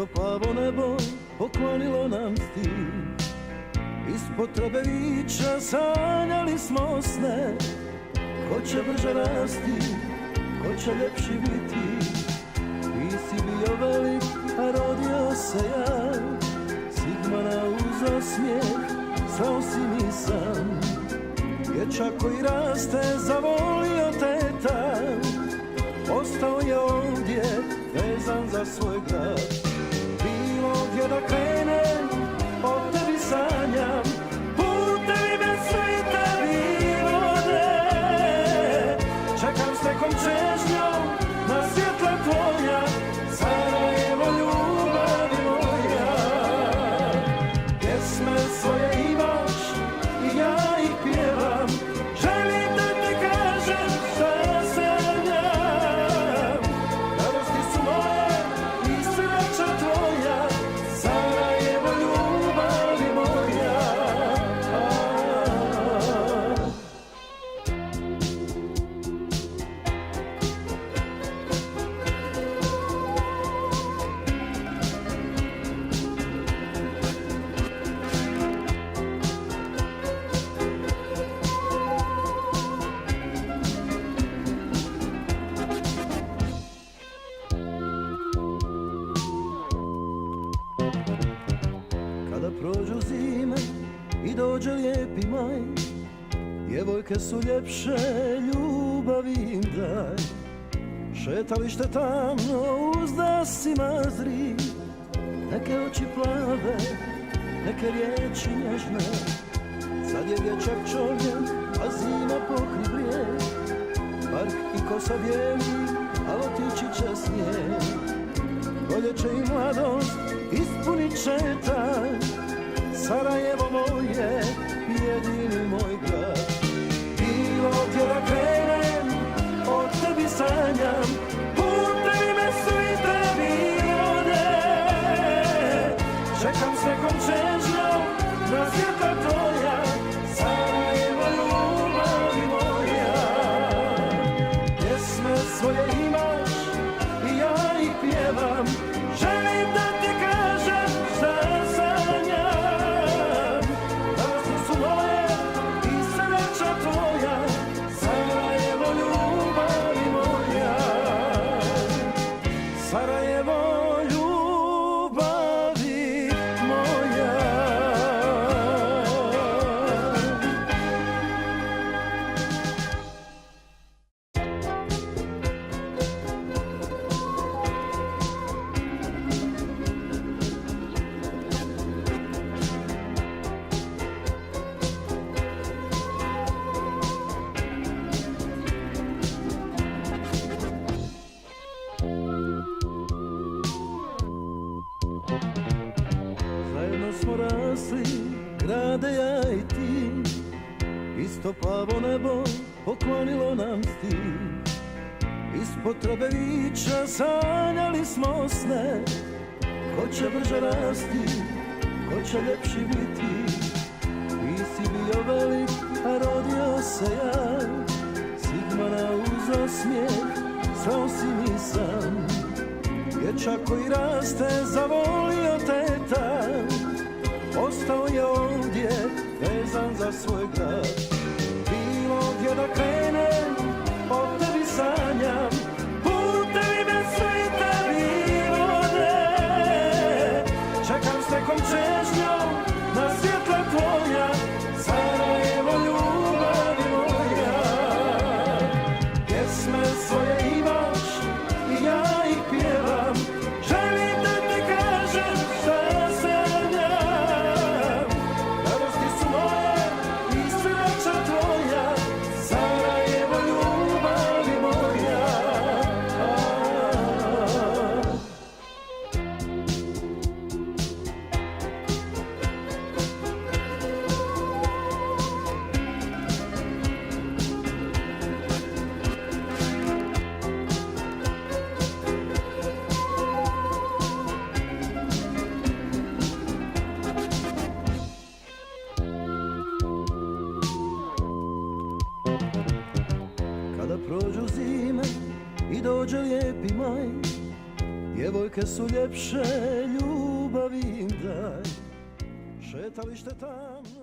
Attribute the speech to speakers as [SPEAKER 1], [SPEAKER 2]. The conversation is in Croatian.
[SPEAKER 1] Isto plavo nebo poklonilo nam stih, ispod trebe vića sanjali smo sne. Ko će brže rasti, ko će ljepši biti, ti si bio velik, a rodio se ja. Sigmana uz osmijeh, znao si nisam, dječak koji raste, zavolio te tam. Ostao je ovdje, vezan za svoj grad. Bilo gdje da krenem, o tebi sanjam, putevi bez svitavi vode. Čekam s nekom čežnjom na svjetla tvoja, Sarajevo ljubavi moja. Pjesme svoje imaš i ja ih pjevam, želim da ti kažem šta sanjam. Radosti su moje i sreća tvoja, Sarajevo ljubavi moja. Kada prođu zime i dođe lijepi maj, djevojke su ljepše, ljubavi im daj. Šetalište tamno, uzdasima zri, neke oči plave, neke riječi nježne. Sad je dječak čovjek, a zima pokri brijeg. Park i kosa bijeli, a otići će snijeg. Proljeće i mladost ispunit će taj, Sarajevo moje, jedini moj grad. Bilo gdje da krenem, o tebi sanjam, putevi me svitavi vode. Čekam s nekom čežnjom na svjetla tvoja, Sarajevo ljubavi moja. Pjesme svoje imaš i ja ih pjevam, želim da ti kažem šta sanjam. Radosti su moje i sreća tvoja, Sarajevo ljubavi moja. Sarajevo ljubavi moja. Zajedno smo rasli, grade ja i ti, isto plavo nebo poklonilo nam stih. Ispod trebe vića sanjali smo sne. Ko će brže rasti, ko će ljepši biti, ti si bio velik, a rodio se ja. Sigmana uz osmijeh, znao si nisam, dječak koji raste, zavolio te tam. Ostao je ovdje, vezan za svoj grad. Bilo gdje da krenem, o tebi sanjam, putevi bez svitavi vode. Čekam s nekom čežnjom na svjetla tvoja, Sarajevo ljubavi moja. Pjesme svoje imaš i ja ih pjevam, želim da ti kažem šta sanjam. Radosti su moje i sreća tvoja, Sarajevo ljubavi moja. Kada prođu zime i dođe lijepi maj, djevojke su ljepše, ljubavi im daj. Šetalište tamno